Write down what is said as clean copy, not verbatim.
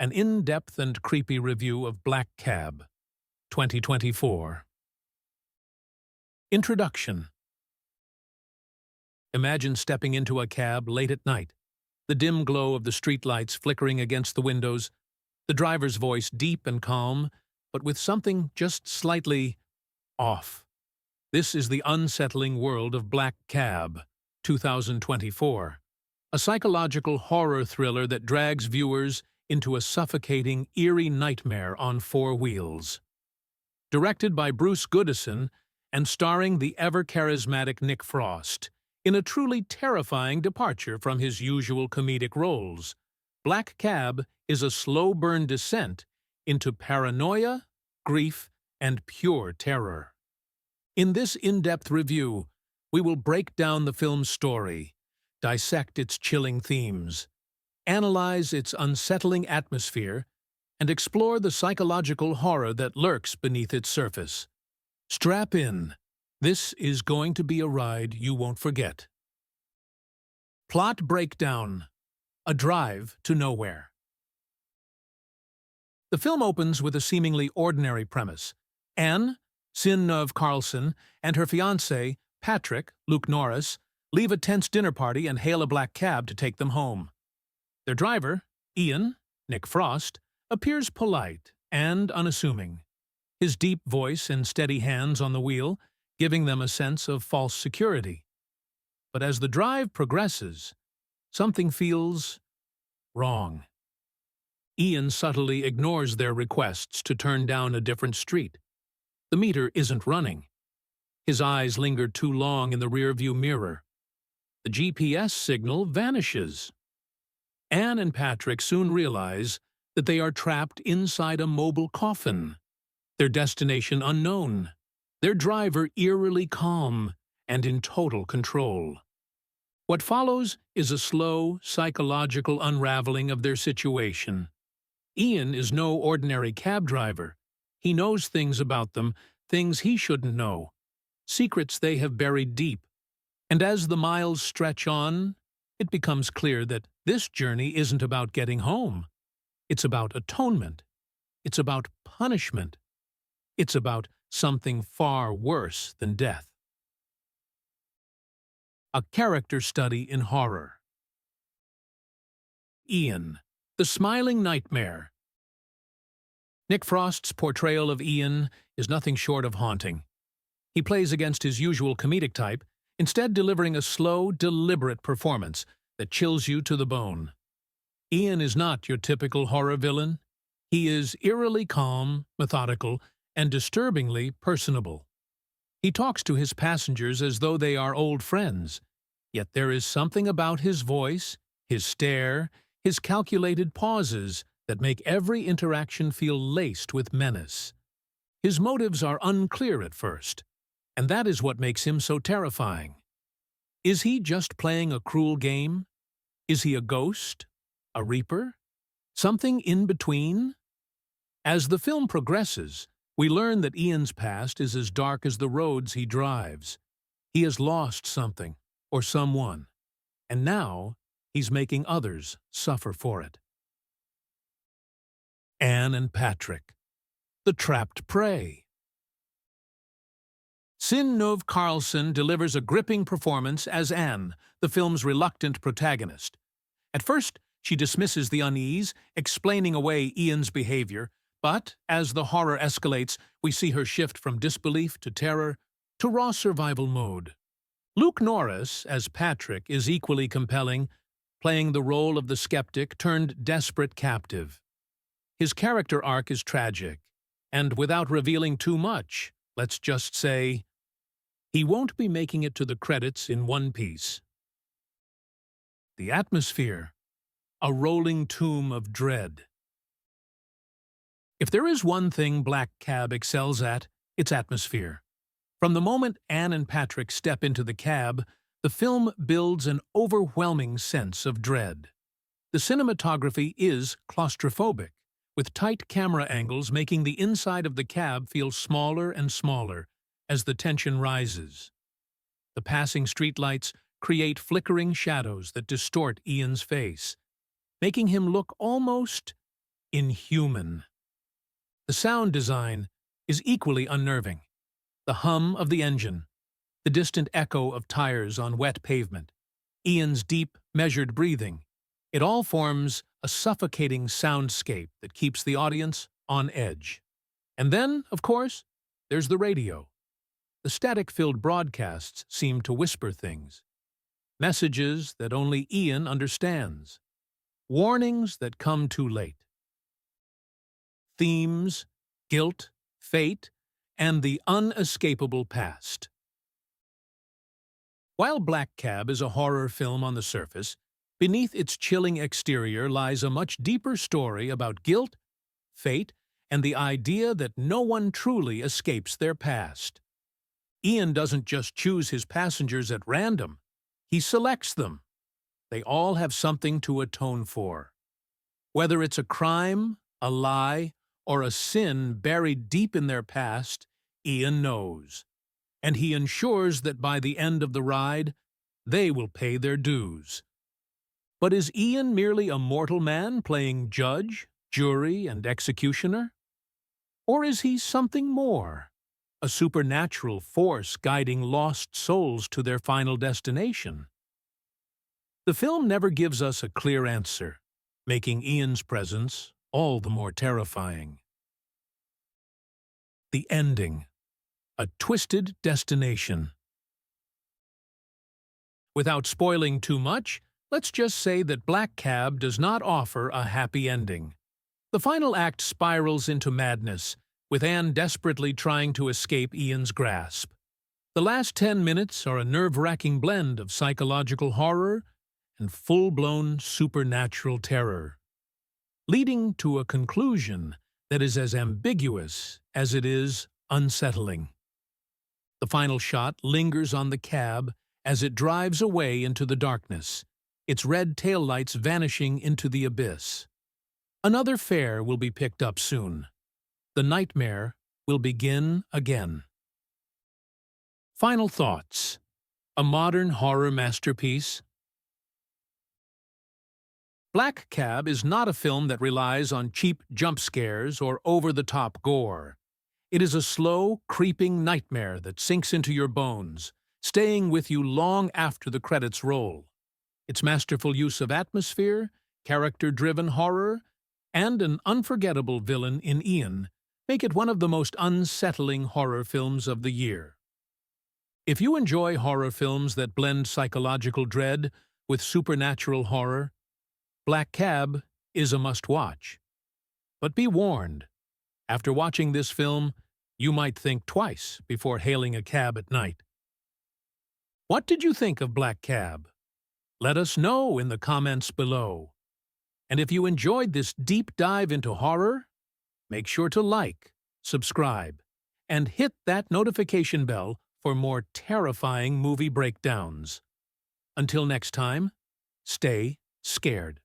an in-depth and creepy review of Black Cab, 2024. Introduction. Imagine stepping into a cab late at night, the dim glow of the streetlights flickering against the windows, the driver's voice deep and calm, but with something just slightly off. This is the unsettling world of Black Cab, 2024, a psychological horror thriller that drags viewers into a suffocating, eerie nightmare on four wheels. Directed by Bruce Goodison and starring the ever-charismatic Nick Frost, in a truly terrifying departure from his usual comedic roles, Black Cab is a slow-burn descent into paranoia, grief, and pure terror. In this in-depth review, we will break down the film's story, dissect its chilling themes, analyze its unsettling atmosphere, and explore the psychological horror that lurks beneath its surface. Strap in. This is going to be a ride you won't forget. Plot breakdown. A drive to nowhere. The film opens with a seemingly ordinary premise. Anne, Sinnöv Karlsson, and her fiancé, Patrick, Luke Norris, leave a tense dinner party and hail a black cab to take them home. Their driver, Ian, Nick Frost, appears polite and unassuming, his deep voice and steady hands on the wheel giving them a sense of false security. But as the drive progresses, something feels wrong. Ian subtly ignores their requests to turn down a different street. The meter isn't running. His eyes linger too long in the rearview mirror. The GPS signal vanishes. Anne and Patrick soon realize that they are trapped inside a mobile coffin, their destination unknown, their driver eerily calm and in total control. What follows is a slow, psychological unraveling of their situation. Ian is no ordinary cab driver. He knows things about them, things he shouldn't know, secrets they have buried deep. And as the miles stretch on, it becomes clear that this journey isn't about getting home. It's about atonement. It's about punishment. It's about something far worse than death. A character study in horror. Ian, the smiling nightmare. Nick Frost's portrayal of Ian is nothing short of haunting. He plays against his usual comedic type, instead delivering a slow, deliberate performance that chills you to the bone. Ian is not your typical horror villain. He is eerily calm, methodical, and disturbingly personable. He talks to his passengers as though they are old friends, yet there is something about his voice, his stare, his calculated pauses that make every interaction feel laced with menace. His motives are unclear at first, and that is what makes him so terrifying. Is he just playing a cruel game? Is he a ghost? A reaper? Something in between? As the film progresses, we learn that Ian's past is as dark as the roads he drives. He has lost something, or someone, and now he's making others suffer for it. Anne and Patrick, the trapped prey. Sinnöv Karlsson delivers a gripping performance as Anne, the film's reluctant protagonist. At first, she dismisses the unease, explaining away Ian's behavior, but as the horror escalates, we see her shift from disbelief to terror to raw survival mode. Luke Norris, as Patrick, is equally compelling, playing the role of the skeptic turned desperate captive. His character arc is tragic, and without revealing too much, let's just say, he won't be making it to the credits in one piece. The atmosphere, a rolling tomb of dread. If there is one thing Black Cab excels at, it's atmosphere. From the moment Anne and Patrick step into the cab, the film builds an overwhelming sense of dread. The cinematography is claustrophobic, with tight camera angles making the inside of the cab feel smaller and smaller as the tension rises. The passing streetlights create flickering shadows that distort Ian's face, making him look almost inhuman. The sound design is equally unnerving. The hum of the engine, the distant echo of tires on wet pavement, Ian's deep, measured breathing, it all forms a suffocating soundscape that keeps the audience on edge. And then, of course, there's the radio. The static-filled broadcasts seem to whisper things. Messages that only Ian understands. Warnings that come too late. Themes, guilt, fate, and the unescapable past. While Black Cab is a horror film on the surface, beneath its chilling exterior lies a much deeper story about guilt, fate, and the idea that no one truly escapes their past. Ian doesn't just choose his passengers at random. He selects them. They all have something to atone for. Whether it's a crime, a lie, or a sin buried deep in their past, Ian knows. And he ensures that by the end of the ride, they will pay their dues. But is Ian merely a mortal man playing judge, jury, and executioner? Or is he something more? A supernatural force guiding lost souls to their final destination? The film never gives us a clear answer, making Ian's presence all the more terrifying. The ending. A twisted destination. Without spoiling too much, let's just say that Black Cab does not offer a happy ending. The final act spirals into madness, with Anne desperately trying to escape Ian's grasp. The last 10 minutes are a nerve-wracking blend of psychological horror and full-blown supernatural terror, leading to a conclusion that is as ambiguous as it is unsettling. The final shot lingers on the cab as it drives away into the darkness, its red taillights vanishing into the abyss. Another fare will be picked up soon. The nightmare will begin again. Final thoughts. A modern horror masterpiece? Black Cab is not a film that relies on cheap jump scares or over-the-top gore. It is a slow, creeping nightmare that sinks into your bones, staying with you long after the credits roll. Its masterful use of atmosphere, character-driven horror, and an unforgettable villain in Ian make it one of the most unsettling horror films of the year. If you enjoy horror films that blend psychological dread with supernatural horror, Black Cab is a must-watch. But be warned, after watching this film, you might think twice before hailing a cab at night. What did you think of Black Cab? Let us know in the comments below. And if you enjoyed this deep dive into horror, make sure to like, subscribe, and hit that notification bell for more terrifying movie breakdowns. Until next time, stay scared.